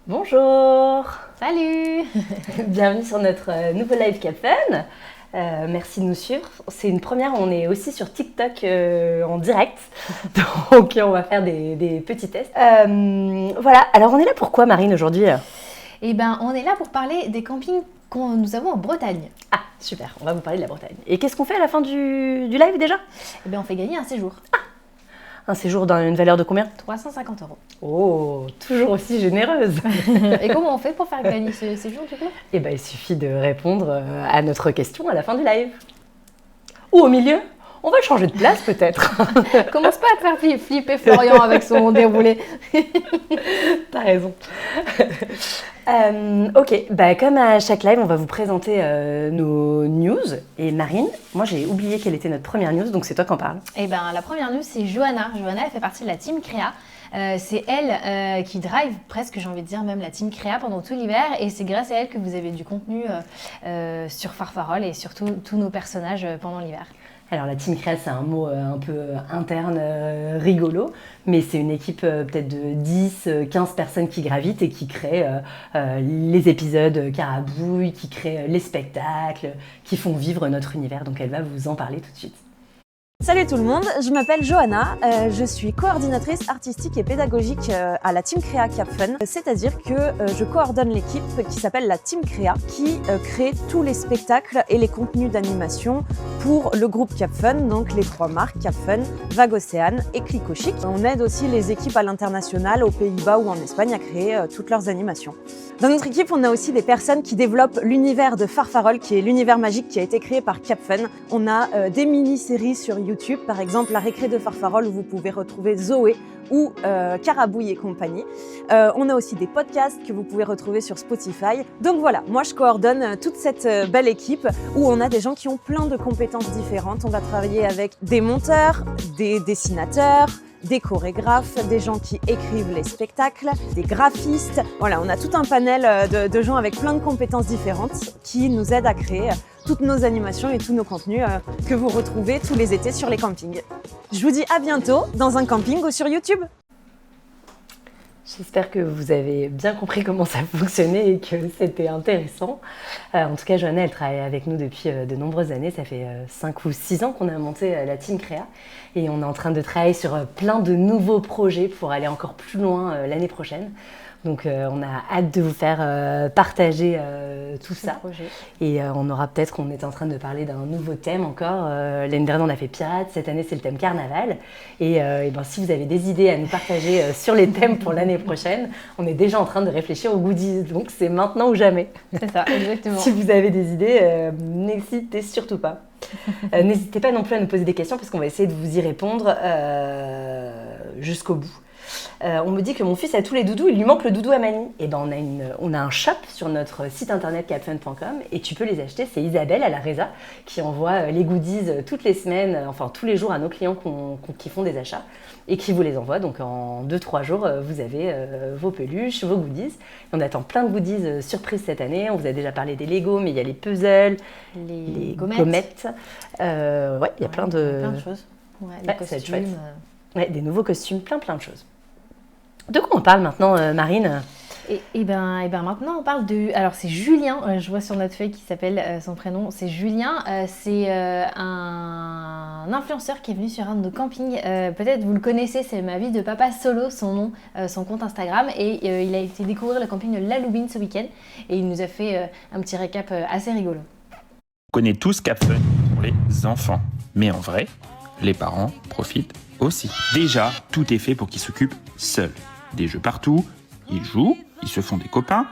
Bonjour. Salut. Bienvenue sur notre nouveau live Cap Fun. Merci de nous suivre. C'est une première, on est aussi sur TikTok en direct. Donc on va faire des petits tests. Voilà, alors on est là pourquoi Marine aujourd'hui? Eh ben, on est là pour parler des campings que nous avons en Bretagne. Ah, super, on va vous parler de la Bretagne. Et qu'est-ce qu'on fait à la fin du live déjà? Eh ben, on fait gagner un séjour. Un séjour dans une valeur de combien? 350 €. Oh, toujours aussi généreuse. Et comment on fait pour faire gagner ce séjour du coup? Eh ben, il suffit de répondre à notre question à la fin du live. Ou au milieu. On va changer de place peut-être. Commence pas à faire flipper Florian avec son déroulé. T'as raison. Ok, bah, comme à chaque live, on va vous présenter nos news. Et Marine, moi j'ai oublié quelle était notre première news, donc c'est toi qui en parles. Eh ben, la première news, c'est Johanna. Johanna, elle fait partie de la team Créa. C'est elle qui drive presque, j'ai envie de dire, même la team Créa pendant tout l'hiver. Et c'est grâce à elle que vous avez du contenu sur Farfarole et surtout tous nos personnages pendant l'hiver. Alors la team créa, c'est un mot un peu interne, rigolo, mais c'est une équipe peut-être de 10, 15 personnes qui gravitent et qui créent les épisodes Carabouille, qui créent les spectacles, qui font vivre notre univers. Donc elle va vous en parler tout de suite. Salut tout le monde, je m'appelle Johanna, je suis coordinatrice artistique et pédagogique à la Team Créa Cap Fun, c'est-à-dire que je coordonne l'équipe qui s'appelle la Team Créa, qui crée tous les spectacles et les contenus d'animation pour le groupe Cap Fun, donc les 3 marques Cap Fun, Vague Océane et Clico Chic. On aide aussi les équipes à l'international, aux Pays-Bas ou en Espagne à créer toutes leurs animations. Dans notre équipe, on a aussi des personnes qui développent l'univers de Farfarole, qui est l'univers magique qui a été créé par Cap Fun. On a des mini-séries sur YouTube, par exemple la récré de Farfarole où vous pouvez retrouver Zoé ou Carabouille et compagnie. On a aussi des podcasts que vous pouvez retrouver sur Spotify. Donc voilà, moi je coordonne toute cette belle équipe où on a des gens qui ont plein de compétences différentes. On va travailler avec des monteurs, des dessinateurs, des chorégraphes, des gens qui écrivent les spectacles, des graphistes. Voilà, on a tout un panel de gens avec plein de compétences différentes qui nous aident à créer toutes nos animations et tous nos contenus que vous retrouvez tous les étés sur les campings. Je vous dis à bientôt dans un camping ou sur YouTube. J'espère que vous avez bien compris comment ça fonctionnait et que c'était intéressant. En tout cas, Johanna, elle travaille avec nous depuis de nombreuses années. Ça fait 5 ou 6 ans qu'on a monté la Team Créa. Et on est en train de travailler sur plein de nouveaux projets pour aller encore plus loin l'année prochaine. Donc on a hâte de vous faire partager tout ça. Et on est en train de parler d'un nouveau thème encore. L'année dernière on a fait Pirates, cette année c'est le thème Carnaval. Et ben, si vous avez des idées à nous partager sur les thèmes pour l'année prochaine, on est déjà en train de réfléchir aux goodies. Donc c'est maintenant ou jamais. C'est ça, exactement. Si vous avez des idées, n'hésitez surtout pas. N'hésitez pas non plus à nous poser des questions parce qu'on va essayer de vous y répondre jusqu'au bout. On me dit que mon fils a tous les doudous, il lui manque le doudou à Mani. Et ben on a un shop sur notre site internet capfun.com et tu peux les acheter. C'est Isabelle à la Reza qui envoie les goodies toutes les semaines, enfin tous les jours à nos clients qui font des achats et qui vous les envoie. Donc en 2-3 jours, vous avez vos peluches, vos goodies. Et on attend plein de goodies surprises cette année. On vous a déjà parlé des Lego, mais il y a les puzzles, les gommettes. Ouais, il y a plein de choses. Ouais, les costumes. Ouais, des nouveaux costumes, plein de choses. De quoi on parle maintenant, Marine? Et ben maintenant on parle de... Alors c'est Julien, je vois sur notre feuille qui s'appelle son prénom, c'est Julien. C'est un influenceur qui est venu sur un de nos campings. Peut-être vous le connaissez, c'est Ma Vie de Papa Solo, son nom, son compte Instagram. Et il a été découvrir le camping de La Loubine ce week-end. Et il nous a fait un petit récap assez rigolo. On connaît tous Cap Fun pour les enfants. Mais en vrai, les parents profitent aussi. Déjà, tout est fait pour qu'ils s'occupent seuls. Des jeux partout, ils jouent, ils se font des copains,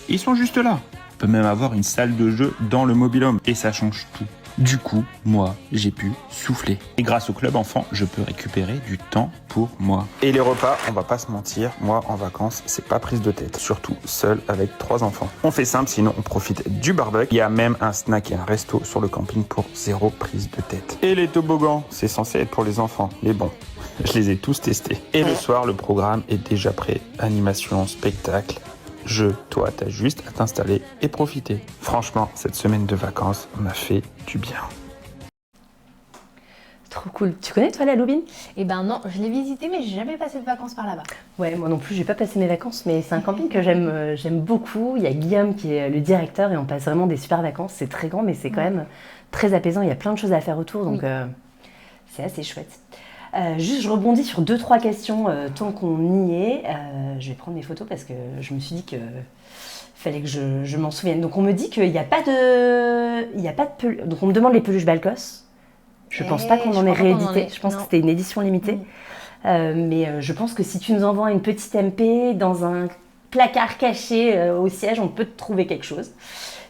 ils sont juste là. On peut même avoir une salle de jeu dans le mobil-home et ça change tout. Du coup, moi, j'ai pu souffler. Et grâce au club enfant, je peux récupérer du temps pour moi. Et les repas, on va pas se mentir, moi en vacances, c'est pas prise de tête. Surtout seul avec 3 enfants. On fait simple, sinon on profite du barbecue. Il y a même un snack et un resto sur le camping pour 0 prise de tête. Et les toboggans, c'est censé être pour les enfants, mais bon. Je les ai tous testés. Et le soir, le programme est déjà prêt. Animation, spectacle, jeu. Toi, t'as juste à t'installer et profiter. Franchement, cette semaine de vacances m'a fait du bien. Trop cool. Tu connais toi la Loubine? Eh ben non, je l'ai visité, mais j'ai jamais passé de vacances par là-bas. Ouais, moi non plus, j'ai pas passé mes vacances, mais c'est un camping que j'aime beaucoup. Il y a Guillaume qui est le directeur et on passe vraiment des super vacances. C'est très grand, mais c'est quand même très apaisant. Il y a plein de choses à faire autour, donc c'est assez chouette. Juste, je rebondis sur 2-3 questions tant qu'on y est. Je vais prendre mes photos parce que je me suis dit que fallait que je m'en souvienne. Donc on me dit qu'il n'y a pas de peluche. Donc on me demande les peluches Balkos. Je pense pas qu'on en ait réédité. Je pense que c'était une édition limitée. Mais je pense que si tu nous envoies une petite MP dans un placard caché au siège, on peut te trouver quelque chose.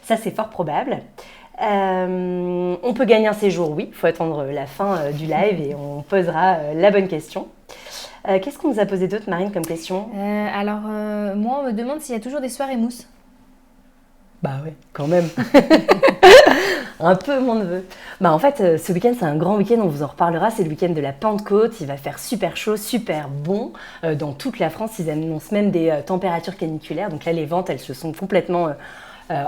Ça, c'est fort probable. On peut gagner un séjour, oui. Il faut attendre la fin du live et on posera la bonne question. Qu'est-ce qu'on nous a posé d'autre, Marine, comme question? Moi, on me demande s'il y a toujours des soirées mousse. Bah ouais, quand même. Un peu mon neveu. Bah en fait, ce week-end, c'est un grand week-end, on vous en reparlera. C'est le week-end de la Pentecôte. Il va faire super chaud, super bon. Dans toute la France, ils annoncent même des températures caniculaires. Donc là, les ventes, elles se sont complètement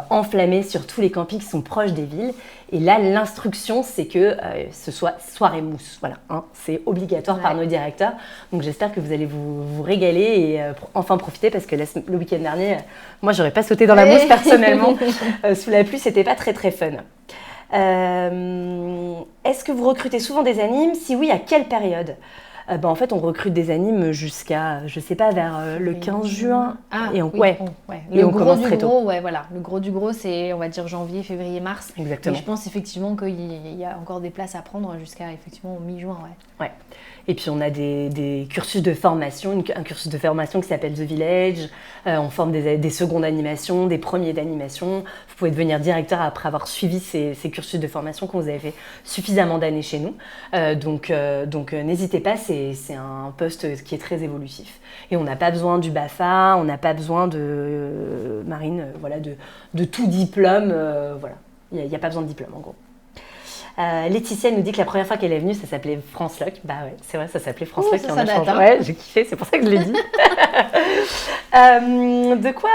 enflammées sur tous les campings qui sont proches des villes. Et là, l'instruction, c'est que ce soit soirée mousse. Voilà, hein, c'est obligatoire par nos directeurs. Donc j'espère que vous allez vous régaler et enfin profiter parce que le week-end dernier, moi, j'aurais pas sauté dans la mousse personnellement. Sous la pluie, c'était pas très très fun. Est-ce que vous recrutez souvent des animes? Si oui, à quelle période? En fait, on recrute des animes jusqu'à, je sais pas, vers le 15 juin. Et on commence très tôt. Voilà. Le gros du gros, c'est, on va dire, janvier, février, mars. Exactement. Et je pense effectivement qu'il y a encore des places à prendre jusqu'à effectivement mi-juin. Ouais. Et puis, on a des cursus de formation, un cursus de formation qui s'appelle The Village. On forme des secondes d'animation, des premiers d'animation. Vous pouvez devenir directeur après avoir suivi ces cursus de formation quand vous avez fait suffisamment d'années chez nous. Donc n'hésitez pas, c'est un poste qui est très évolutif. Et on n'a pas besoin du BAFA, on n'a pas besoin de Marine, de tout diplôme. Il n'y a pas besoin de diplôme en gros. Laetitia nous dit que la première fois qu'elle est venue, ça s'appelait France Loc. Bah ouais, c'est vrai, ça s'appelait France Loc. Ça date, hein. Ouais, j'ai kiffé, c'est pour ça que je l'ai dit. De quoi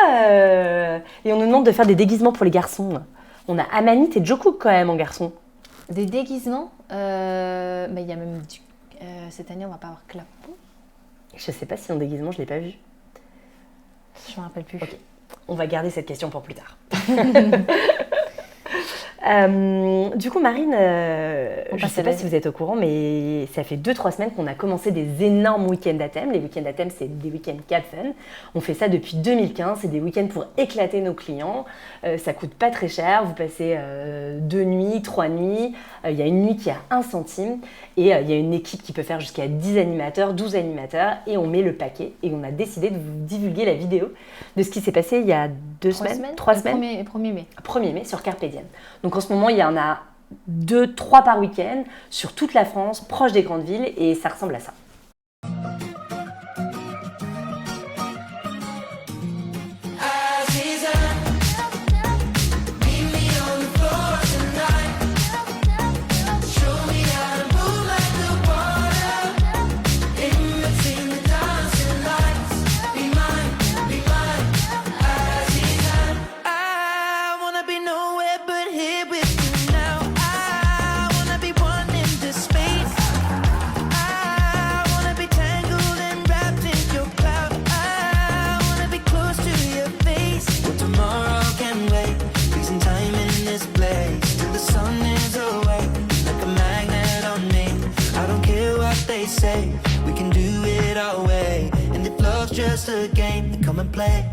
Et on nous demande de faire des déguisements pour les garçons. On a Amanit et Jokuk quand même en garçon. Des déguisements il y a même cette année, on va pas avoir Clapon. Je sais pas si en déguisement, je l'ai pas vu. Je me rappelle plus. Ok, on va garder cette question pour plus tard. Du coup, Marine, je ne sais pas si vous êtes au courant, mais ça fait 2-3 semaines qu'on a commencé des énormes week-ends à thème. Les week-ends à thème, c'est des week-ends Cap Fun. On fait ça depuis 2015. C'est des week-ends pour éclater nos clients. Ça coûte pas très cher. Vous passez 2 nuits, 3 nuits. Il y a une nuit qui a 1 centime. Et il y a une équipe qui peut faire jusqu'à 10 animateurs, 12 animateurs. Et on met le paquet. Et on a décidé de vous divulguer la vidéo de ce qui s'est passé il y a 3 semaines. 1er mai. 1er mai sur Carpe Diem. Donc en ce moment, il y en a 2-3 par week-end sur toute la France, proche des grandes villes, et ça ressemble à ça. We can do it our way, and if love's just a game, then come and play.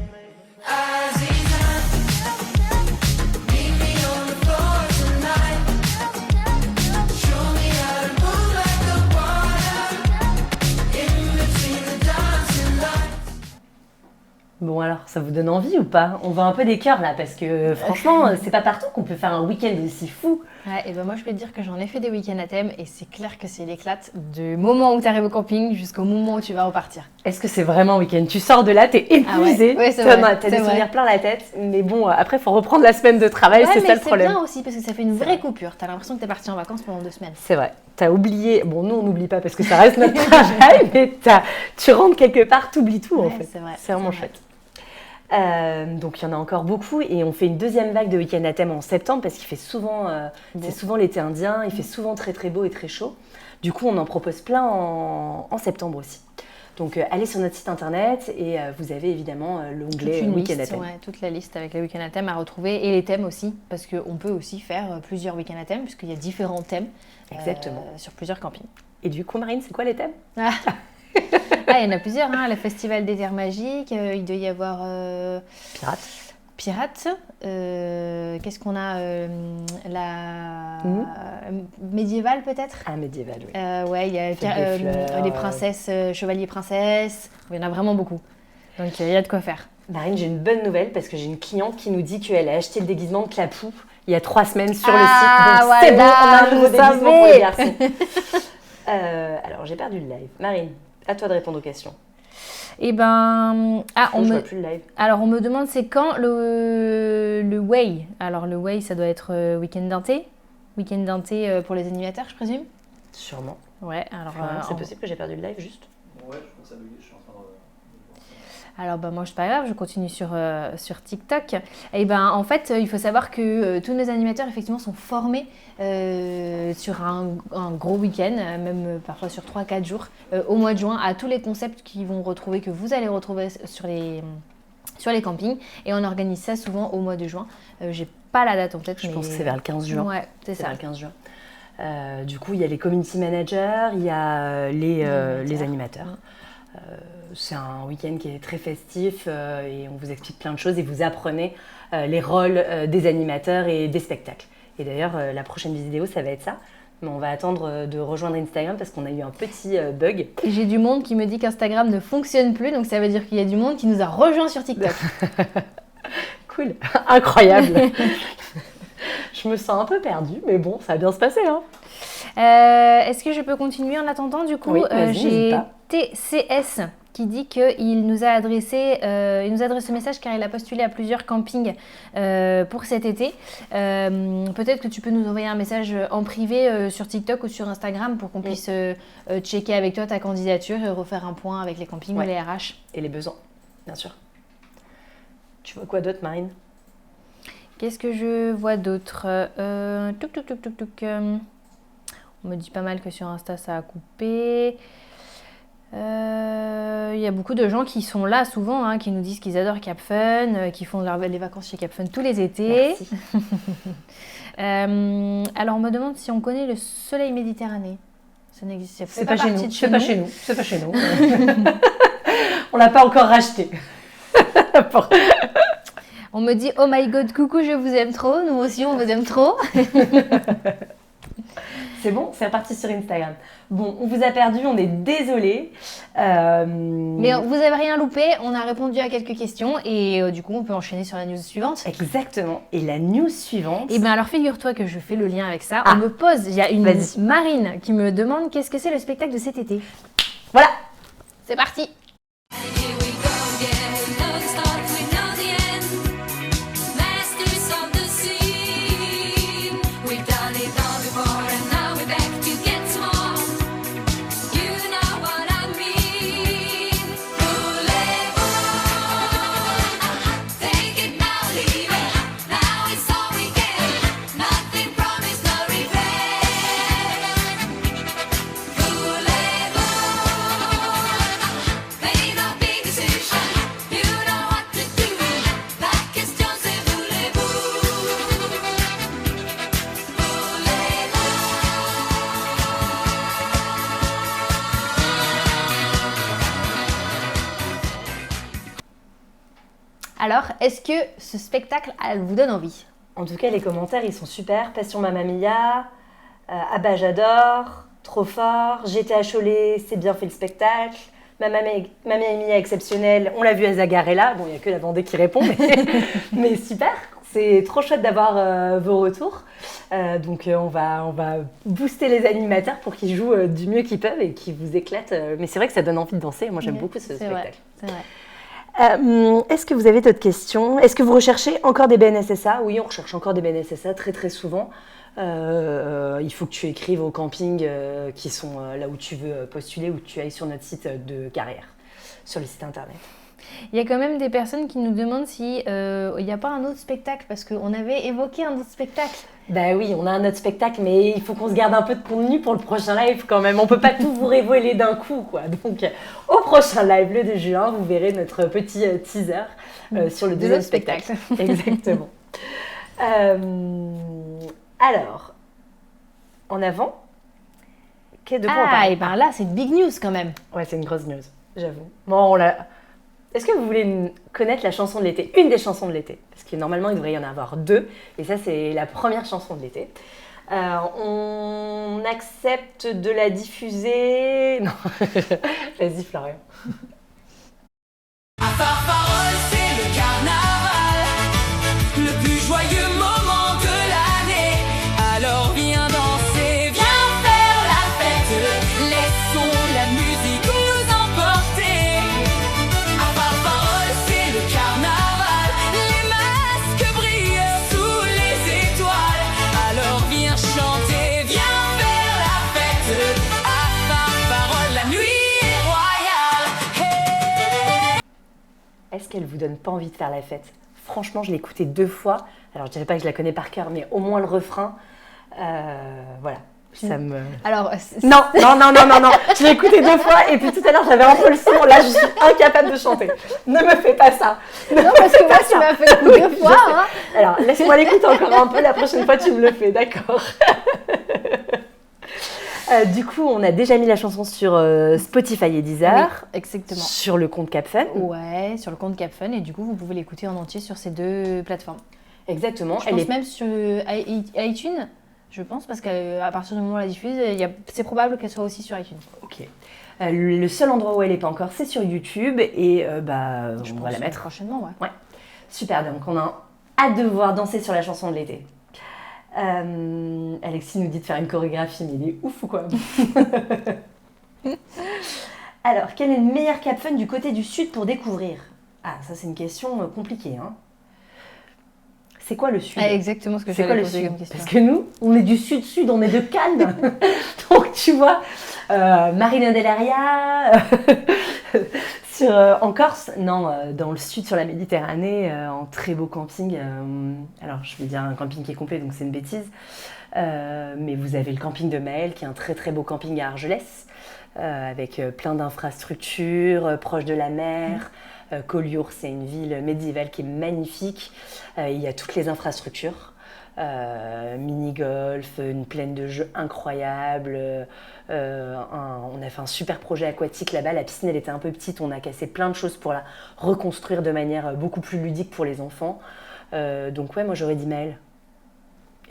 Meet me on the floor tonight. Show me how to move like the water in between the dancing lights. Bon alors, ça vous donne envie ou pas? On voit un peu des cœurs là, parce que franchement, c'est pas partout qu'on peut faire un week-end aussi fou. Ouais, et moi je peux te dire que j'en ai fait des week-ends à thème et c'est clair que c'est l'éclate du moment où tu arrives au camping jusqu'au moment où tu vas repartir. Est-ce que c'est vraiment un week-end? Tu sors de là, t'es épuisé, ouais, c'est vrai, t'as des souvenirs plein la tête, mais bon, après il faut reprendre la semaine de travail, c'est ça le problème. C'est bien aussi parce que ça fait une vraie coupure, t'as l'impression que t'es parti en vacances pendant 2 semaines. C'est vrai, t'as oublié, bon nous on n'oublie pas parce que ça reste notre travail, mais tu rentres quelque part, t'oublies tout en fait. C'est vrai, c'est vraiment chouette. Donc il y en a encore beaucoup et on fait une deuxième vague de week-end à thème en septembre parce qu'il fait souvent, c'est souvent l'été indien, il fait souvent très très beau et très chaud. Du coup on en propose plein en septembre aussi. Donc allez sur notre site internet et vous avez évidemment l'onglet Toute une week-end à liste, thème. ouais, toute la liste avec les week-ends à thème à retrouver et les thèmes aussi, parce qu'on peut aussi faire plusieurs week-ends à thème, puisqu'il y a différents thèmes Exactement. sur plusieurs campings. Et du coup Marine, c'est quoi les thèmes? Ah, il y en a plusieurs, hein. Le Festival des Terres Magiques, il doit y avoir Pirates. Qu'est-ce qu'on a la médiévale peut-être. Ah, médiéval, oui. Ouais, il y a Fête des fleurs, les princesses, chevaliers princesses. Il y en a vraiment beaucoup. Donc il y a de quoi faire. Marine, j'ai une bonne nouvelle parce que j'ai une cliente qui nous dit qu'elle a acheté le déguisement de Clapou il y a 3 semaines sur le Ah, site. Donc c'est bon, voilà, on a un nouveau je déguisement pour les savais. garçons. Alors j'ai perdu le live. Marine, à toi de répondre aux questions. Et ben, Je vois plus le live. alors on me demande c'est quand le Way. Alors le Way, ça doit être week-end d'inté. Week-end d'inté pour les animateurs, je présume. Sûrement. Ouais, alors C'est possible que j'ai perdu le live juste. Ouais, je pense que ça buguait, je suis en train de voir ça. Alors bah, moi, c'est pas grave, je continue sur TikTok. Et ben en fait, il faut savoir que tous nos animateurs effectivement sont formés sur un gros week-end, même parfois sur 3-4 jours, au mois de juin, à tous les concepts que vous allez retrouver sur les campings. Et on organise ça souvent au mois de juin. J'ai pas la date en tête, Je mais pense que c'est vers le 15 juin. Ouais, c'est C'est ça. vers le 15 juin. Du coup, il y a les community managers, il y a les animateurs. C'est un week-end qui est très festif et on vous explique plein de choses et vous apprenez les rôles des animateurs et des spectacles. Et d'ailleurs, la prochaine vidéo, ça va être ça. Mais on va attendre de rejoindre Instagram parce qu'on a eu un petit bug. Et j'ai du monde qui me dit qu'Instagram ne fonctionne plus, donc ça veut dire qu'il y a du monde qui nous a rejoints sur TikTok. Cool, incroyable. Je me sens un peu perdue, mais bon, ça va bien se passer. Hein. Est-ce que je peux continuer en attendant du coup? Oui, vas-y, J'ai n'hésite pas. TCS qui dit qu'il nous a adressé ce message car il a postulé à plusieurs campings pour cet été. Peut-être que tu peux nous envoyer un message en privé sur TikTok ou sur Instagram pour qu'on puisse checker avec toi ta candidature et refaire un point avec les campings ou les RH. Et les besoins, bien sûr. Tu vois quoi d'autre, Marine? Qu'est-ce que je vois d'autre? On me dit pas mal que sur Insta ça a coupé. Il y a beaucoup de gens qui sont là souvent, hein, qui nous disent qu'ils adorent Cap Fun, qui font les vacances chez Cap Fun tous les étés. Merci. Alors on me demande si on connaît le soleil méditerranéen. Ça n'existe pas. C'est pas chez nous. C'est pas chez nous. C'est pas chez nous. On l'a pas encore racheté. On me dit oh my god, coucou, je vous aime trop. Nous aussi on vous aime trop. C'est bon, c'est reparti sur Instagram. Bon, on vous a perdu, on est désolé. Mais vous avez rien loupé, on a répondu à quelques questions et du coup on peut enchaîner sur la news suivante. Exactement. Et la news suivante. Et bien alors figure-toi que je fais le lien avec ça. On me pose, il y a une Vas-y. Marine qui me demande qu'est-ce que c'est le spectacle de cet été. Voilà. C'est parti. Here we go again. We know the start, we know the end. Masters of the scene. We've done it all before, and now we're back to get some more. You know what I mean. Voulez-vous? Take it now, leave it. Now it's all we get. Nothing promised, no regret. Voulez-vous? Made a big decision. You know what to do. La question c'est voulez-vous? Alors, est-ce que ce spectacle elle vous donne envie? En tout cas, les commentaires, ils sont super. Passion Mamma Mia, Abba j'adore, trop fort, j'étais à Cholet, c'est bien fait le spectacle. Mamma Mia exceptionnelle, on l'a vu à Zagarella. Bon, il n'y a que la Vendée qui répond, mais super. C'est trop chouette d'avoir vos retours. Donc, on va booster les animateurs pour qu'ils jouent du mieux qu'ils peuvent et qu'ils vous éclatent. Mais c'est vrai que ça donne envie de danser. Moi, j'aime beaucoup ce C'est spectacle. vrai, c'est vrai. Est-ce que vous avez d'autres questions? Est-ce que vous recherchez encore des BNSSA? Oui, on recherche encore des BNSSA très très souvent. Il faut que tu écrives au camping qui sont là où tu veux postuler ou que tu ailles sur notre site de carrière, sur le site internet. Il y a quand même des personnes qui nous demandent si il n'y a pas un autre spectacle, parce qu'on avait évoqué un autre spectacle. Bah oui, on a un autre spectacle, mais il faut qu'on se garde un peu de contenu pour le prochain live quand même. On peut pas tout vous révéler d'un coup, quoi. Donc, au prochain live, le 2 juin, vous verrez notre petit teaser sur le deuxième spectacle. Exactement. Alors, en avant, de quoi on parle? Et ben là, c'est une big news quand même. Ouais, c'est une grosse news, j'avoue. Bon, on l'a... Est-ce que vous voulez connaître la chanson de l'été? Une des chansons de l'été? Parce que normalement, il devrait y en avoir 2. Et ça, c'est la première chanson de l'été. On accepte de la diffuser... Non, vas-y Florian. À Farfarole, c'est le carnaval, le plus joyeux moment de l'année. Alors viens danser, viens faire la fête, laissons la musique nous emporter. À Farfarole, c'est le carnaval, les masques brillent sous les étoiles. Alors viens chanter, viens faire la fête. À Farfarole, la nuit est royale. Hey. Est-ce qu'elle vous donne pas envie de faire la fête? Franchement, je l'ai écoutée 2 fois. Alors, je dirais pas que je la connais par cœur, mais au moins le refrain. Voilà, ça me... Alors, Non. Je l'ai écouté 2 fois et puis tout à l'heure, j'avais un peu le son. Là, je suis incapable de chanter. Ne me fais pas ça. non, parce que moi, tu m'as fait le coup 2 fois. Je sais. Hein. Alors, laisse-moi l'écouter encore un peu. La prochaine fois, tu me le fais, d'accord? Du coup, on a déjà mis la chanson sur Spotify et Deezer, Oui, exactement. sur le compte Capfun. Ouais, sur le compte Capfun, et du coup, vous pouvez l'écouter en entier sur ces 2 plateformes. Exactement. Je pense même sur iTunes, je pense, parce qu'à partir du moment où on la diffuse, c'est probable qu'elle soit aussi sur iTunes. Ok. Le seul endroit où elle n'est pas encore, c'est sur YouTube et on va la mettre. Prochainement, ouais. Super, donc on a hâte de vous voir danser sur la chanson de l'été. Alexis nous dit de faire une chorégraphie, mais il est ouf ou quoi? Alors, quel est le meilleur Capfun du côté du sud pour découvrir? Ah, ça c'est une question compliquée. Hein. C'est quoi le sud? Exactement ce que C'est quoi j'allais le poser sud? comme question. Parce que nous, on est du sud-sud, on est de Cannes. Donc tu vois, Marina Delaria, en Corse, non, dans le sud, sur la Méditerranée, en très beau camping. Alors je vais dire un camping qui est complet, donc c'est une bêtise. Mais vous avez le camping de Maël, qui est un très très beau camping à Argelès, avec plein d'infrastructures, proche de la mer. Collioure, c'est une ville médiévale qui est magnifique. Il y a toutes les infrastructures. Mini-golf, une plaine de jeux incroyable. On a fait un super projet aquatique là-bas. La piscine, elle était un peu petite. On a cassé plein de choses pour la reconstruire de manière beaucoup plus ludique pour les enfants. Donc ouais, moi j'aurais dit Maël.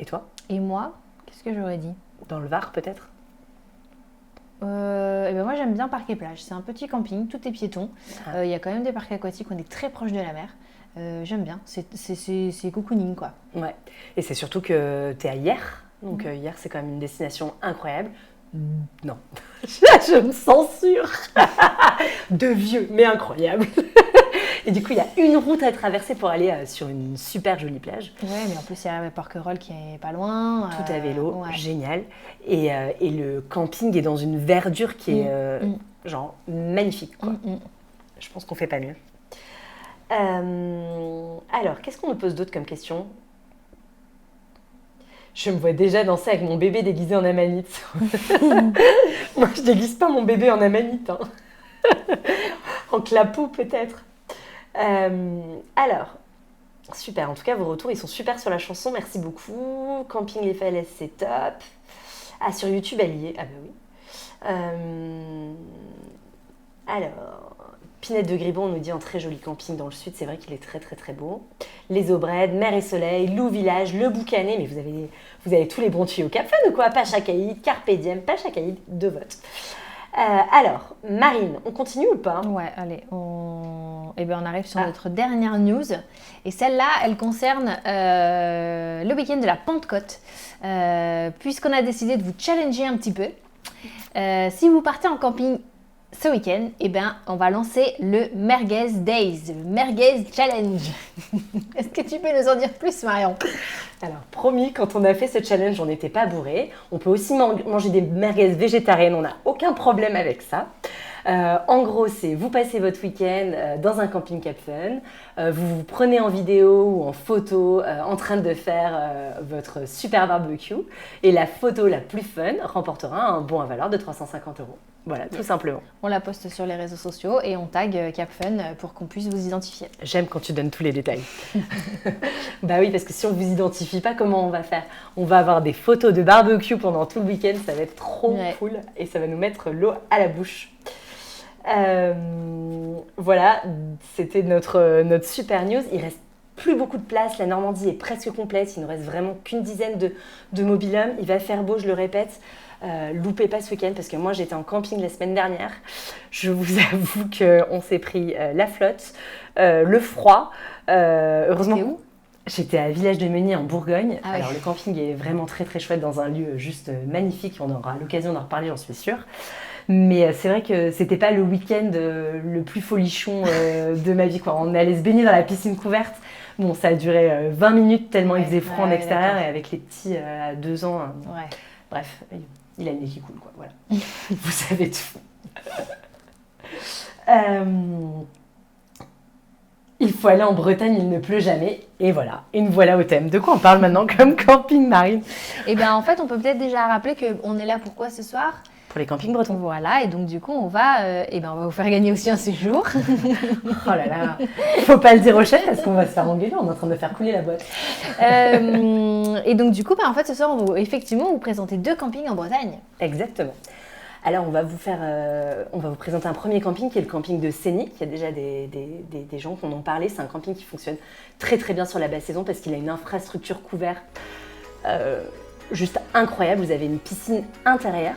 Et toi? Et moi, qu'est-ce que j'aurais dit? Dans le Var peut-être? Et ben moi j'aime bien Parc et Plage, c'est un petit camping, tout est piéton, il y a quand même des parcs aquatiques, on est très proche de la mer, j'aime bien, c'est cocooning quoi. Ouais, et c'est surtout que t'es à Hyères, donc Hyères c'est quand même une destination incroyable. Non, je me censure. De vieux, mais incroyable. Et du coup, il y a une route à traverser pour aller sur une super jolie plage. Ouais, mais en plus, il y a Porquerolles qui est pas loin. Tout à vélo, ouais. génial. Et le camping est dans une verdure qui est genre magnifique, quoi. Je pense qu'on fait pas mieux. Alors, qu'est-ce qu'on me pose d'autre comme question? Je me vois déjà danser avec mon bébé déguisé en amanite. Moi, je déguise pas mon bébé en amanite. Hein. En clapot, peut-être. Alors, super. En tout cas, vos retours, ils sont super sur la chanson. Merci beaucoup. Camping Les Falaises, c'est top. Ah, sur YouTube, elle y est. Ah bah oui. Alors... Pinette de Gribon nous dit un très joli camping dans le sud, c'est vrai qu'il est très très très beau. Les Aubraides, Mer et Soleil, Loup Village, Le Boucanet, mais vous avez tous les bons tuyaux Capfun ou quoi? Pachacaïd, Carpe Diem, Pachacaïd, 2 votes. Alors, Marine, on continue ou pas? Ouais, allez, on arrive sur notre dernière news. Et celle-là, elle concerne le week-end de la Pentecôte. Puisqu'on a décidé de vous challenger un petit peu. Si vous partez en camping ce week-end, on va lancer le Merguez Days, le Merguez Challenge. Est-ce que tu peux nous en dire plus, Marion? Alors, promis, quand on a fait ce challenge, on n'était pas bourrés. On peut aussi manger des merguez végétariennes, on n'a aucun problème avec ça. En gros, c'est vous passez votre week-end dans un camping Cap Fun, vous vous prenez en vidéo ou en photo en train de faire votre super barbecue et la photo la plus fun remportera un bon à valeur de 350 €. Voilà, tout simplement. On la poste sur les réseaux sociaux et on tag CapFun pour qu'on puisse vous identifier. J'aime quand tu donnes tous les détails. Bah oui, parce que si on ne vous identifie pas, comment on va faire? On va avoir des photos de barbecue pendant tout le week-end, ça va être trop cool et ça va nous mettre l'eau à la bouche. Voilà, c'était notre super news. Il reste plus beaucoup de place, la Normandie est presque complète, il ne reste vraiment qu'une dizaine de mobil-homes. Il va faire beau, je le répète. Loupez pas ce week-end parce que moi j'étais en camping la semaine dernière. Je vous avoue qu'on s'est pris la flotte, le froid. Heureusement. C'était où? J'étais à Village de Meunier en Bourgogne. Ah oui. Alors le camping est vraiment très très chouette dans un lieu juste magnifique. On aura l'occasion d'en reparler, j'en suis sûre. Mais c'est vrai que c'était pas le week-end le plus folichon de ma vie, quoi. On est allé se baigner dans la piscine couverte. Bon, ça a duré 20 minutes tellement il faisait froid en extérieur d'accord. et avec les petits à 2 ans. Ouais. Bref, il a le nez qui coule, quoi. Voilà. Vous savez tout. Il faut aller en Bretagne, il ne pleut jamais. Et voilà, et nous voilà au thème. De quoi on parle maintenant comme camping, Marine? Et bien en fait, on peut peut-être déjà rappeler qu'on est là pourquoi ce soir? Pour les campings bretons. Voilà, et donc du coup, on va vous faire gagner aussi un séjour. Oh là là, faut pas le dire au chef parce qu'on va se faire engueuler, on est en train de faire couler la boîte. Et donc du coup, en fait, ce soir, on va effectivement vous présenter 2 campings en Bretagne. Exactement. Alors, on va vous présenter un premier camping qui est le camping de Sénic. Il y a déjà des gens qui en ont parlé. C'est un camping qui fonctionne très très bien sur la basse saison parce qu'il a une infrastructure couverte juste incroyable. Vous avez une piscine intérieure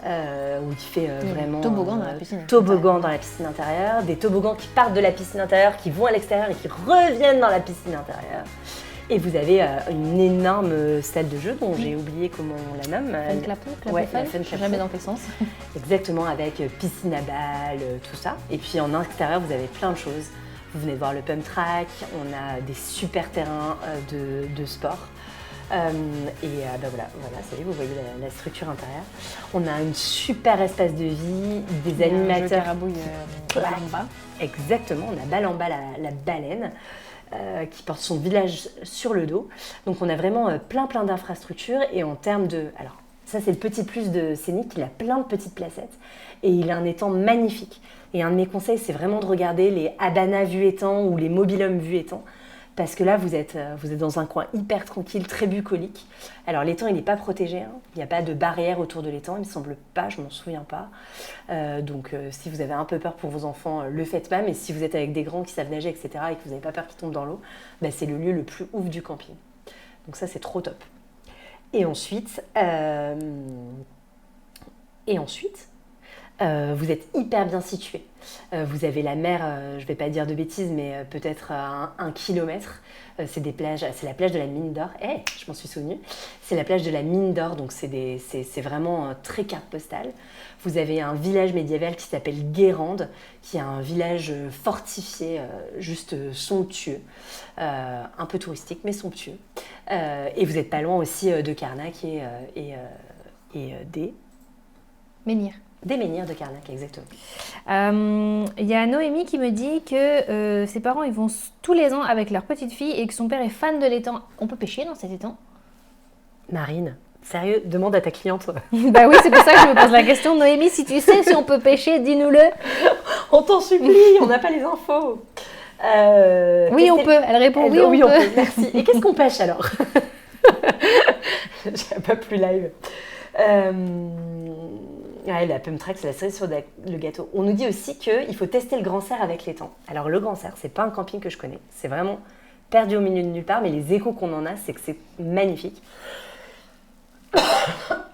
où il fait vraiment toboggan dans la piscine. Toboggan dans la piscine intérieure, des toboggans qui partent de la piscine intérieure, qui vont à l'extérieur et qui reviennent dans la piscine intérieure. Et vous avez une énorme salle de jeu dont j'ai oublié comment on la nomme. Fun Clapon, Ouais, Fun, la Fun je sais Clapon. jamais dans quel sens. Exactement, avec piscine à balles, tout ça. Et puis en extérieur, vous avez plein de choses. Vous venez de voir le pump track, on a des super terrains de sport. Voilà, ça y est, vous voyez la structure intérieure. On a une super espace de vie, des animateurs. Balle en bas. Exactement, on a balle en bas la baleine. Qui porte son village sur le dos. Donc on a vraiment plein d'infrastructures et en termes de... Alors ça c'est le petit plus de Sénic, il a plein de petites placettes et il a un étang magnifique. Et un de mes conseils c'est vraiment de regarder les Habana vue étang ou les mobil-homes vue étang parce que là vous êtes dans un coin hyper tranquille, très bucolique. Alors l'étang il n'est pas protégé, hein. Il n'y a pas de barrière autour de l'étang, il me semble pas, je m'en souviens pas. Donc si vous avez un peu peur pour vos enfants, le faites pas, mais si vous êtes avec des grands qui savent nager, etc. et que vous n'avez pas peur qu'ils tombent dans l'eau, c'est le lieu le plus ouf du camping. Donc ça c'est trop top. Et ensuite, vous êtes hyper bien situé. Vous avez la mer, je ne vais pas dire de bêtises, mais peut-être à 1 kilomètre. C'est la plage de la Mine d'Or. Je m'en suis souvenue. C'est la plage de la Mine d'Or, donc c'est vraiment très carte postale. Vous avez un village médiéval qui s'appelle Guérande, qui est un village fortifié, juste somptueux. Un peu touristique, mais somptueux. Et vous n'êtes pas loin aussi de Carnac et des... Menhir. Des menhirs de Carnac, exactement. Il y a Noémie qui me dit que ses parents ils vont tous les ans avec leur petite fille et que son père est fan de l'étang. On peut pêcher dans cet étang? Marine, sérieux, demande à ta cliente. Bah oui, c'est pour ça que je me pose la question. Noémie, si tu sais si on peut pêcher, dis-nous-le. On t'en supplie, on n'a pas les infos. Oui, on peut. Elle répond oui, on peut. Merci. Et qu'est-ce qu'on pêche alors? J'ai pas plus live. La pump track, c'est la cerise sur le gâteau. On nous dit aussi qu'il faut tester le Grand Serre avec l'étang. Alors le Grand Serre, c'est pas un camping que je connais. C'est vraiment perdu au milieu de nulle part, mais les échos qu'on en a, c'est que c'est magnifique.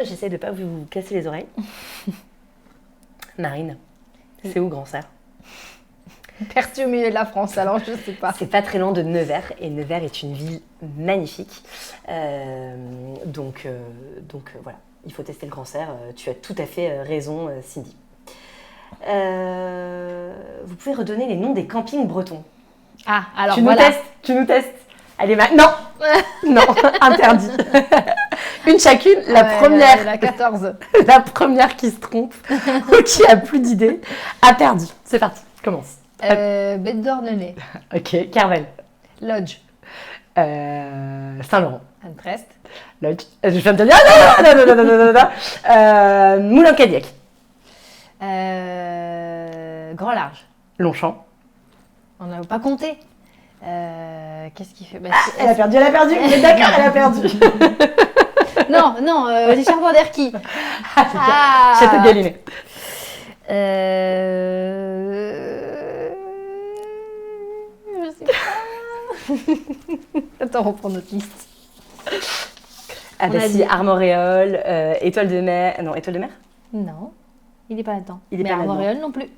J'essaie de pas vous casser les oreilles. Marine, c'est où Grand Serre? Perdu au milieu de la France, alors je sais pas. C'est pas très loin de Nevers, et Nevers est une ville magnifique. Donc voilà, il faut tester le Grand Serre. Tu as tout à fait raison, Cindy. Vous pouvez redonner les noms des campings bretons. Ah, alors Tu voilà. nous testes. Allez, non, non, interdit. Une chacune, La 14. la première qui se trompe ou qui a plus d'idées a perdu. C'est parti, commence. Bête d'Ornenay. Ok, Carvel. Lodge. Saint-Laurent. Antrest. Lodge. Je viens de te dire, ah, non, non, non, non, non, non, non. Moulin Cadillac. Grand Large. Longchamp. On n'a pas compté. Qu'est-ce qu'il fait Elle a perdu, Vous êtes d'accord, elle a perdu. Non, les Charbon d'Erquy. Château Galinet. Je sais pas. Attends, on reprend notre liste. Ah On bah a si, dit- Armoréole, Étoile de mer. Non, Étoile de mer. Non, il est pas là-dedans. Il est Mais pas là-dedans. Armoréole non plus.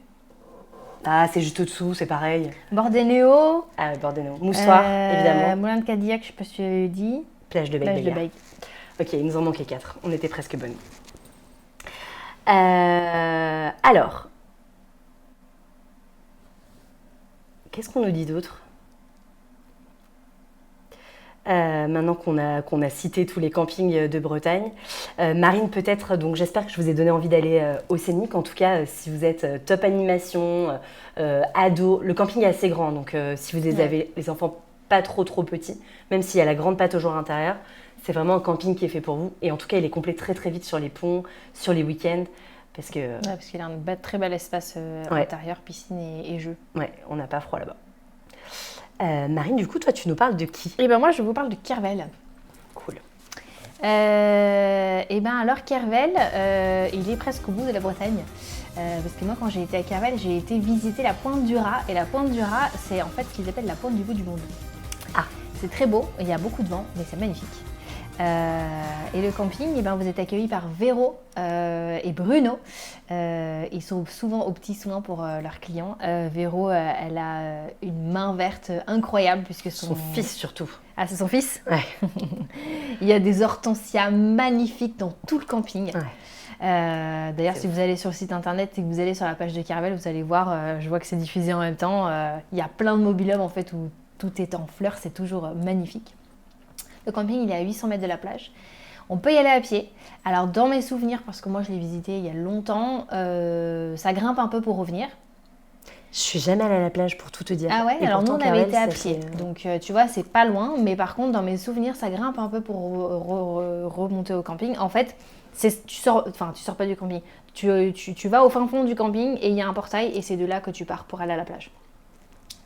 Ah, c'est juste au-dessous, c'est pareil. Bordénéo. Ah, Bordeaux. Moussoir, évidemment. Moulin de Cadillac, je sais pas si tu l'avais dit. Plage de Plage de Bec. Bègue. Ok, il nous en manquait 4. On était presque bonnes. Alors, qu'est-ce qu'on nous dit d'autre? Maintenant qu'on a cité tous les campings de Bretagne, Marine peut-être, donc j'espère que je vous ai donné envie d'aller au Scénic. En tout cas, si vous êtes top animation, ado, le camping est assez grand, donc si vous avez les enfants pas trop petits, même s'il y a la grande pâte aux jours intérieur, c'est vraiment un camping qui est fait pour vous. Et en tout cas, il est complet très très vite sur les ponts, sur les week-ends, parce que Ouais, parce qu'il a un très bel espace Ouais. intérieur, piscine et jeux. ouais, on n'a pas froid là-bas. Marine, du coup, toi, tu nous parles de qui? Et ben moi, je vous parle de Kervel. Cool. Et ben alors Kervel, il est presque au bout de la Bretagne. Parce que moi, quand j'ai été à Kervel, j'ai été visiter la Pointe du Raz. Et la Pointe du Raz, c'est en fait ce qu'ils appellent la pointe du bout du monde. Ah. C'est très beau, il y a beaucoup de vent, mais c'est magnifique. Et le camping, eh ben, vous êtes accueillis par Véro et Bruno. Ils sont souvent aux petits soins pour leurs clients. Véro, elle a une main verte incroyable puisque Son fils surtout. Ah, c'est son fils. Ouais. Il y a des hortensias magnifiques dans tout le camping. Ouais. D'ailleurs, C'est si vous allez sur le site internet et que vous allez sur la page de Kervel, vous allez voir, je vois que c'est diffusé en même temps. Il y a plein de mobil-homes en fait où tout est en fleurs, c'est toujours magnifique. Le camping, il est à 800 mètres de la plage. On peut y aller à pied. Alors, dans mes souvenirs, parce que moi je l'ai visité il y a longtemps, ça grimpe un peu pour revenir. Je suis jamais allée à la plage pour tout te dire. Ah ouais, Et alors nous pourtant, on avait Carvel, été à ça pied. fait, Donc tu vois, c'est pas loin. Mais par contre, dans mes souvenirs, ça grimpe un peu pour remonter au camping. En fait, tu sors pas du camping. Tu vas au fin fond du camping et il y a un portail et c'est de là que tu pars pour aller à la plage.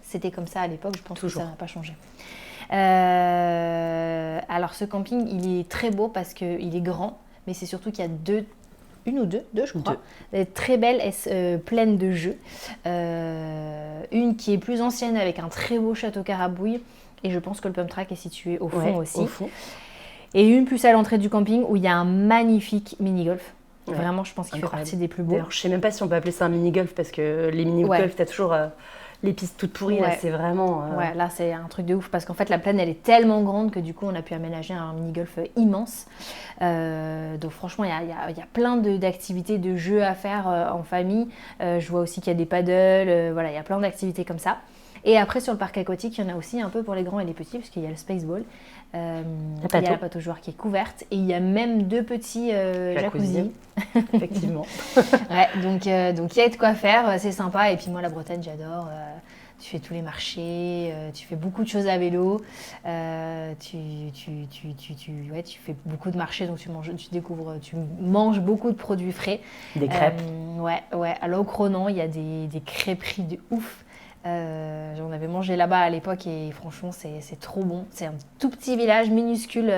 C'était comme ça à l'époque, je pense Toujours. que ça n'a pas changé. Alors ce camping, il est très beau parce qu'il est grand, mais c'est surtout qu'il y a deux je crois, des très belles pleines de jeux. Une qui est plus ancienne avec un très beau château Carabouille, et je pense que le pump track est situé au fond ouais, aussi. au fond. Et une plus à l'entrée du camping où il y a un magnifique mini-golf. Ouais, Vraiment, je pense qu'il fait incroyable. partie des plus beaux. D'ailleurs, je sais même pas si on peut appeler ça un mini-golf parce que les mini-golf, Ouais. t'as toujours les pistes toutes pourries. Là, Ouais. c'est vraiment. Ouais, là c'est un truc de ouf parce qu'en fait la plaine elle est tellement grande que du coup on a pu aménager un mini-golf immense. Donc franchement il y a plein d'activités, de jeux à faire en famille. Je vois aussi qu'il y a des paddles, voilà, il y a plein d'activités comme ça. Et après sur le parc aquatique il y en a aussi un peu pour les grands et les petits parce qu'il y a le spaceball. Il y a la pâte aux joueurs qui est couverte et il y a même 2 petits jacuzzi. Effectivement. Ouais, donc il y a de quoi faire, c'est sympa. Et puis moi, la Bretagne, j'adore. Tu fais tous les marchés, tu fais beaucoup de choses à vélo, tu fais beaucoup de marchés, donc tu manges beaucoup de produits frais. Des crêpes. Ouais. À Locronan, il y a des crêperies de ouf. J'en avais mangé là-bas à l'époque et franchement, c'est trop bon. C'est un tout petit village minuscule,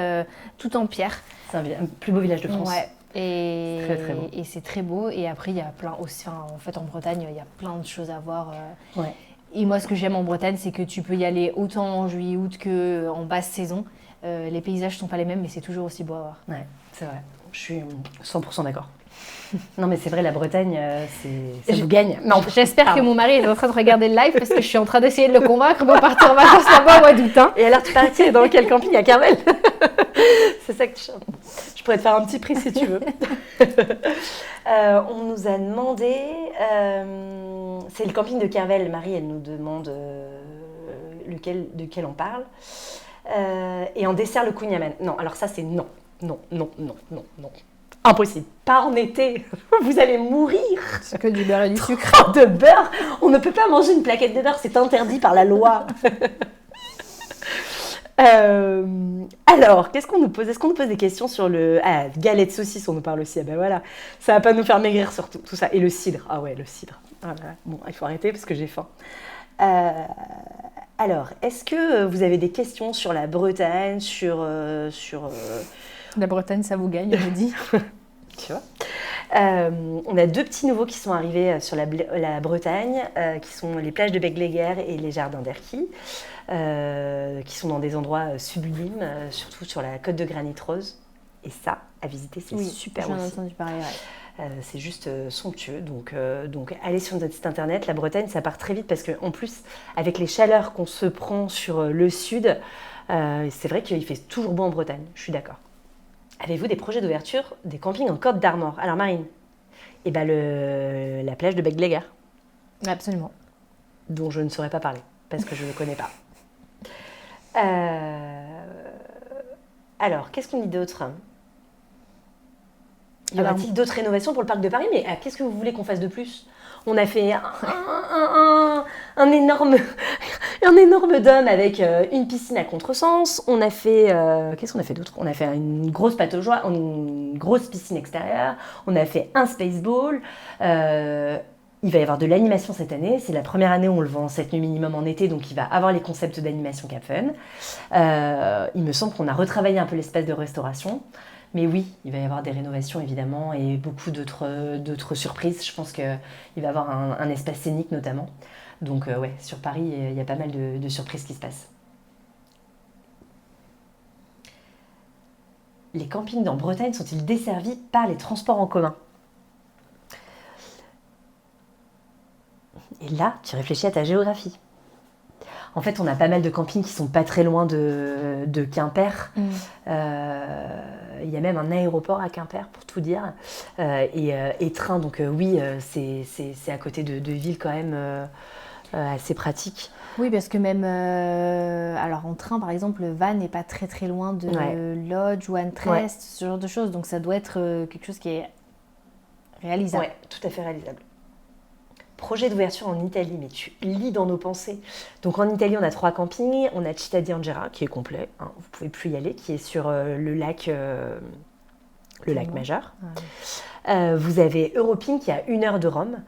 tout en pierre. C'est un plus beau village de France. Ouais. Et C'est très, très beau. et c'est très beau. Et après, il y a plein aussi. En fait, en Bretagne, il y a plein de choses à voir. Ouais. Et moi, ce que j'aime en Bretagne, c'est que tu peux y aller autant en juillet, août qu'en basse saison. Les paysages sont pas les mêmes, mais c'est toujours aussi beau à voir. Ouais, c'est vrai. Je suis 100% d'accord. Non, mais c'est vrai, la Bretagne, ça vous gagne. Non, J'espère que pardon. mon mari est en train de regarder le live parce que je suis en train d'essayer de le convaincre pour partir en vacances là-bas au mois d'août. Hein. Et alors, tu parles dans quel camping à Carvel? C'est ça que tu cherches. Je pourrais te faire un petit prix si tu veux. On nous a demandé. C'est le camping de Carvel. Marie, elle nous demande de quel on parle. Et en dessert, le kouign-amann. Non, alors ça, c'est non. non, non, non, non, non. Impossible. Pas en été. Vous allez mourir. C'est que du beurre et du sucre. Trop de beurre. On ne peut pas manger une plaquette de beurre. C'est interdit par la loi. Alors, qu'est-ce qu'on nous pose? Est-ce qu'on nous pose des questions sur le... Ah, galette saucisse, on nous parle aussi. Ah ben voilà, ça va pas nous faire maigrir surtout, tout ça. Et le cidre. Ah ouais, le cidre. Ah là là. Bon, il faut arrêter parce que j'ai faim. Alors, est-ce que vous avez des questions sur la Bretagne, sur La Bretagne, ça vous gagne, on me dit. tu vois. On a deux petits nouveaux qui sont arrivés sur la Bretagne, qui sont les plages de Becleguer et les jardins d'Erquy, qui sont dans des endroits sublimes, surtout sur la côte de Granit Rose. Et ça, à visiter, c'est super j'en ai aussi. entendu parler, ouais. C'est juste somptueux. Donc, allez sur notre site internet. La Bretagne, ça part très vite parce qu'en plus, avec les chaleurs qu'on se prend sur le sud, c'est vrai qu'il fait toujours beau en Bretagne. Je suis d'accord. Avez-vous des projets d'ouverture des campings en Côte d'Armor? Alors Marine, eh ben la plage de Becleguer, Absolument. dont je ne saurais pas parler parce que je ne connais pas. Alors, qu'est-ce qu'on dit d'autre? Y aura-t-il d'autres rénovations pour le parc de Paris? Mais qu'est-ce que vous voulez qu'on fasse de plus? On a fait un énorme dôme avec une piscine à contresens. On a fait... qu'est-ce qu'on a fait d'autre? On a fait une grosse pataugeoire, une grosse piscine extérieure. On a fait un spaceball. Il va y avoir de l'animation cette année. C'est la première année où on le vend 7 nuits minimum en été, donc il va avoir les concepts d'animation Cap Fun. Il me semble qu'on a retravaillé un peu l'espace de restauration. Mais oui, il va y avoir des rénovations évidemment et beaucoup d'autres surprises. Je pense qu'il va y avoir un espace scénique notamment. Donc ouais, sur Paris, il y a pas mal de surprises qui se passent. Les campings en Bretagne sont-ils desservis par les transports en commun? Et là, tu réfléchis à ta géographie. En fait, on a pas mal de campings qui sont pas très loin de Quimper. Il y a même un aéroport à Quimper, pour tout dire, et train. Donc oui, c'est à côté de villes quand même assez pratiques. Oui, parce que même alors en train, par exemple, Vannes n'est pas très très loin de Lodge ou Antrest, ce genre de choses. Donc ça doit être quelque chose qui est réalisable. Oui, tout à fait réalisable. Projet d'ouverture en Italie, mais tu lis dans nos pensées. Donc en Italie, on a 3 campings. On a Città di Angera, qui est complet, hein, vous ne pouvez plus y aller, qui est sur le lac Majeur. Vous avez Europing, qui est à 1 heure de Rome,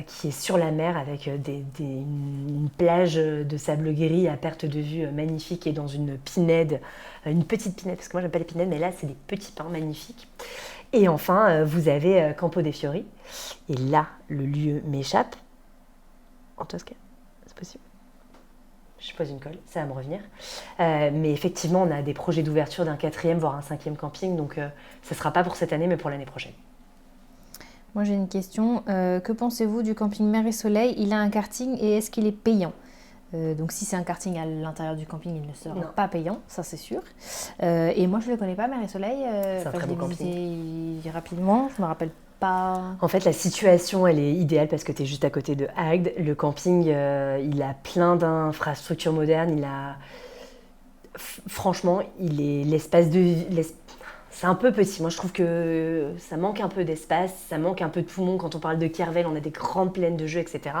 qui est sur la mer avec une plage de sable gris à perte de vue magnifique et dans une pinède, une petite pinède, parce que moi j'aime pas les pinèdes, mais là c'est des petits pins magnifiques. Et enfin, vous avez Campo dei Fiori. Et là, le lieu m'échappe. En Toscane, c'est possible? Je pose une colle, ça va me revenir. Mais effectivement, on a des projets d'ouverture d'un 4e, voire un 5e camping. Donc, ça ne sera pas pour cette année, mais pour l'année prochaine. Moi, j'ai une question. Que pensez-vous du camping Mer et Soleil? Il a un karting et est-ce qu'il est payant? Donc si c'est un karting à l'intérieur du camping, il ne sera pas payant, ça c'est sûr. Et moi je ne le connais pas, Mer et Soleil. C'est un très beau camping. Visité rapidement, je ne me rappelle pas. En fait, la situation, elle est idéale parce que tu es juste à côté de Agde. Le camping, il a plein d'infrastructures modernes. Franchement, l'espace de vie... C'est un peu petit. Moi, je trouve que ça manque un peu d'espace, ça manque un peu de poumon. Quand on parle de Kervel, on a des grandes plaines de jeux, etc.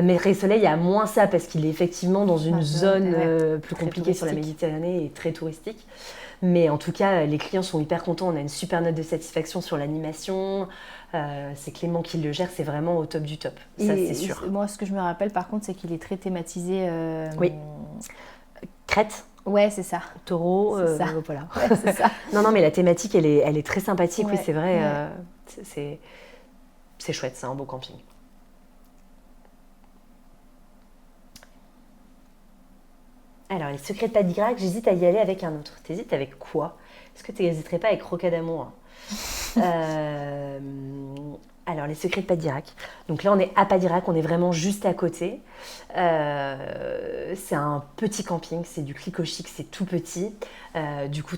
Mais Ré Soleil, il y a moins ça parce qu'il est effectivement dans une zone plus compliquée sur la Méditerranée et très touristique. Mais en tout cas, les clients sont hyper contents. On a une super note de satisfaction sur l'animation. C'est Clément qui le gère. C'est vraiment au top du top. Ça, c'est sûr. Moi, ce que je me rappelle, par contre, c'est qu'il est très thématisé. Oui. Crète. Ouais, c'est ça. Taureau, voilà. Ouais, c'est ça. Non, mais la thématique, elle est très sympathique. Ouais. Oui, c'est vrai. C'est chouette, c'est un beau camping. Alors, les secrets de Padirac, j'hésite à y aller avec un autre. T'hésites avec quoi? Est-ce que tu n'hésiterais pas avec Roca d'amour? Alors, les secrets de Padirac. Donc là, on est à Padirac, on est vraiment juste à côté. C'est un petit camping, c'est du clico-chic, c'est tout petit. Du coup,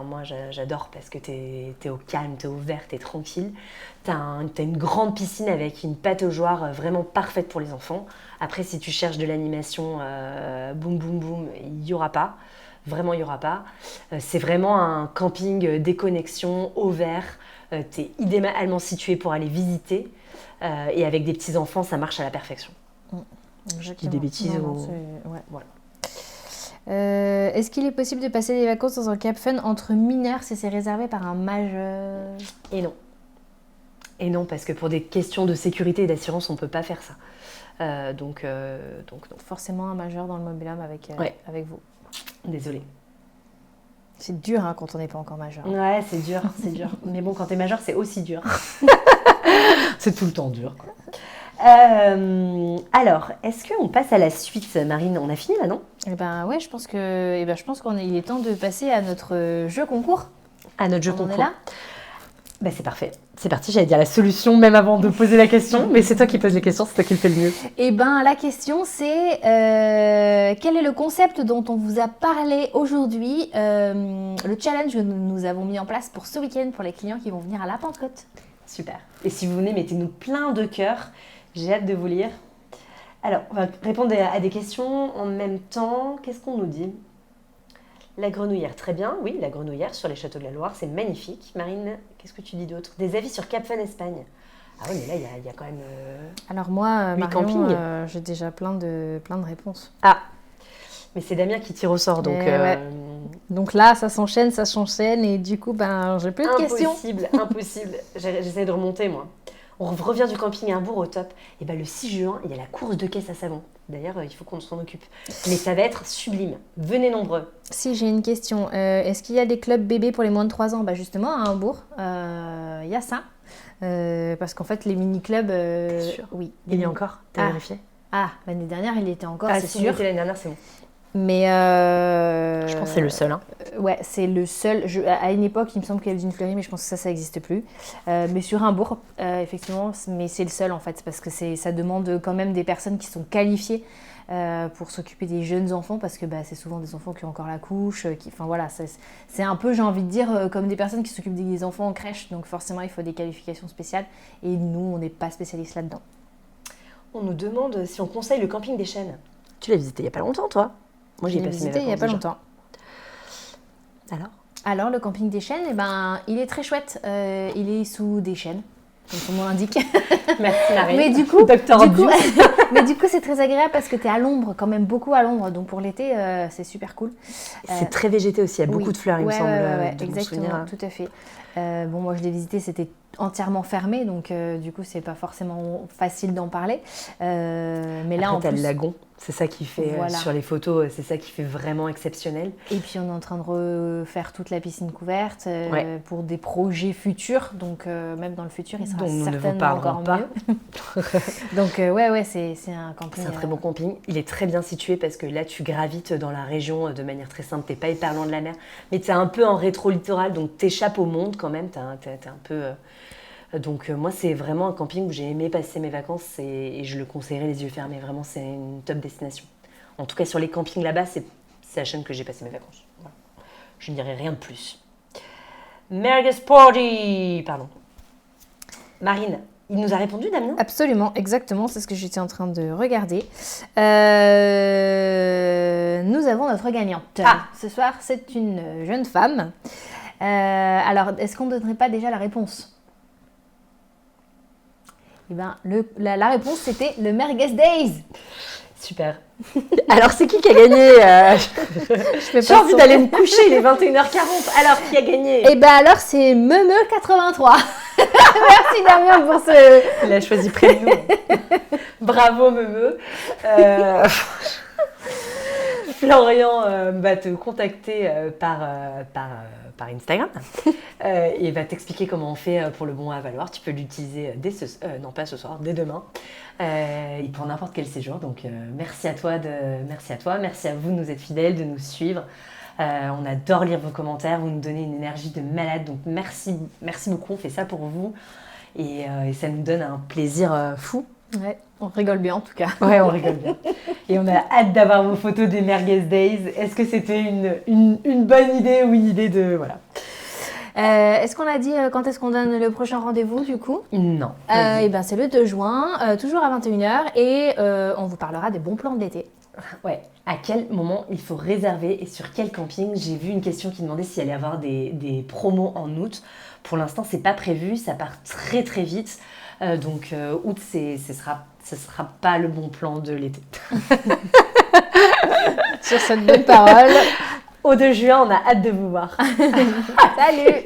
moi, j'adore parce que t'es au calme, t'es au vert, t'es tranquille. T'as une grande piscine avec une pataugeoire vraiment parfaite pour les enfants. Après, si tu cherches de l'animation, boum, boum, boum, il n'y aura pas. Vraiment, il n'y aura pas. C'est vraiment un camping déconnexion, au vert. Tu es idéalement situé pour aller visiter. Et avec des petits-enfants, ça marche à la perfection. Je dis des bêtises Ouais. Voilà. Est-ce qu'il est possible de passer des vacances dans un Cap Fun entre mineurs si c'est réservé par un majeur? Et non. Et non, parce que pour des questions de sécurité et d'assurance, on ne peut pas faire ça. Donc non. Forcément un majeur dans le mobil-home avec vous. Désolée. C'est dur hein, quand on n'est pas encore majeur. Ouais, c'est dur. Mais bon, quand t'es majeur, c'est aussi dur. C'est tout le temps dur. Alors, est-ce qu'on passe à la suite, Marine? On a fini là, non? Eh ben ouais, je pense qu'il est temps de passer à notre jeu concours. À notre jeu On concours. est là? Bah, c'est parfait. C'est parti, j'allais dire la solution même avant de poser la question, mais c'est toi qui poses les questions, c'est toi qui le fais le mieux. Eh ben la question c'est quel est le concept dont on vous a parlé aujourd'hui, le challenge que nous avons mis en place pour ce week-end pour les clients qui vont venir à la Pentecôte. Super. Et si vous venez, mettez-nous plein de cœurs. J'ai hâte de vous lire. Alors, on va répondre à des questions en même temps. Qu'est-ce qu'on nous dit? La grenouillère, très bien. Oui, la grenouillère sur les châteaux de la Loire, c'est magnifique. Marine, qu'est-ce que tu dis d'autre? Des avis sur Cap Fun Espagne. Ah oui, mais là, il y a quand même... Alors moi, huit Marion, campings. j'ai déjà plein de réponses. Ah, mais c'est Damien qui tire au sort, donc... Ouais. Donc là, ça s'enchaîne, et du coup, ben, j'ai plus de questions. Impossible. J'essaie de remonter, moi. On revient du camping à Hambourg au top. Et ben le 6 juin, il y a la course de caisse à savon. D'ailleurs, il faut qu'on s'en occupe. Mais ça va être sublime. Venez nombreux. Si, j'ai une question. Est-ce qu'il y a des clubs bébés pour les moins de 3 ans? Bah justement, à Hambourg, il y a ça. Parce qu'en fait, les mini-clubs... T'es sûr? Oui. Il y a encore? T'as vérifié? Ah, l'année dernière, il y était encore, c'est si sûr. l'année dernière, c'est bon. Mais Je pense que c'est le seul. Hein. Ouais, c'est le seul. À une époque, il me semble qu'il y avait une fleurie, mais je pense que ça n'existe plus. Mais sur Hambourg, effectivement, mais c'est le seul en fait, parce que ça demande quand même des personnes qui sont qualifiées pour s'occuper des jeunes enfants, parce que c'est souvent des enfants qui ont encore la couche. Enfin voilà, c'est un peu, j'ai envie de dire, comme des personnes qui s'occupent des enfants en crèche, donc forcément, il faut des qualifications spéciales. Et nous, on n'est pas spécialistes là-dedans. On nous demande si on conseille le camping des Chênes. Tu l'as visité il n'y a pas longtemps, toi? Moi, J'ai visité il n'y a pas longtemps. Alors, le camping des Chênes, il est très chouette. Il est sous des chênes, comme son nom l'indique. Merci Marie. Mais du coup, Dr. du coup, c'est très agréable parce que tu es à l'ombre, quand même beaucoup à l'ombre. Donc pour l'été, c'est super cool. C'est très végété aussi, il y a beaucoup de fleurs, il me semble. De mon exactement, souvenir. tout à fait. Moi, je l'ai visité, c'était entièrement fermé, donc du coup, c'est pas forcément facile d'en parler. Mais là, Après, en t'as plus, le lagon, c'est ça qui fait, Voilà. sur les photos, c'est ça qui fait vraiment exceptionnel. et puis on est en train de refaire toute la piscine couverte Ouais. pour des projets futurs. Donc même dans le futur, il sera Dont nous ne vous certainement parlerons encore pas. mieux. Donc c'est un camping. C'est un très bon camping. Il est très bien situé parce que là, tu gravites dans la région de manière très simple. T'es pas hyper loin de la mer, mais t'es un peu en rétro-littoral, donc t'échappes au monde quand même. T'es un peu... Donc moi, c'est vraiment un camping où j'ai aimé passer mes vacances et je le conseillerais les yeux fermés. Vraiment, c'est une top destination. En tout cas, sur les campings là-bas, c'est la chaîne que j'ai passé mes vacances. Voilà. Je ne dirai rien de plus. Merguez Party, pardon. Marine, il nous a répondu, Damien? Absolument, exactement, c'est ce que j'étais en train de regarder. Nous avons notre gagnante. Ce soir, c'est une jeune femme. Alors, est-ce qu'on ne donnerait pas déjà la réponse? Eh ben, la réponse, c'était le Merguez Days. Super. Alors, c'est qui a gagné J'ai envie d'aller me coucher, il est 21h40. Alors, qui a gagné? Eh ben alors, c'est Meme83. Merci Damien pour ce... Il a choisi près de nous. Bravo, Meme. Florian va te contacter par Instagram et va t'expliquer comment on fait pour le bon à valoir. Tu peux l'utiliser pas ce soir, dès demain, et pour n'importe quel séjour. Donc merci à toi, merci à vous de nous être fidèles, de nous suivre. On adore lire vos commentaires, vous nous donnez une énergie de malade. Donc merci beaucoup, on fait ça pour vous et ça nous donne un plaisir fou. Ouais, on rigole bien en tout cas. Ouais, on rigole bien. Et on a hâte d'avoir vos photos des Merguez Days. Est-ce que c'était une bonne idée ou une idée de... Voilà. Est-ce qu'on a dit quand est-ce qu'on donne le prochain rendez-vous du coup? Non. Et ben c'est le 2 juin, toujours à 21h et on vous parlera des bons plans de l'été. Ouais. À quel moment il faut réserver et sur quel camping? J'ai vu une question qui demandait s'il allait y avoir des promos en août. Pour l'instant, c'est pas prévu, ça part très très vite. Donc août, ce sera pas le bon plan de l'été. Sur cette bonne parole, Au 2 juin, on a hâte de vous voir. salut!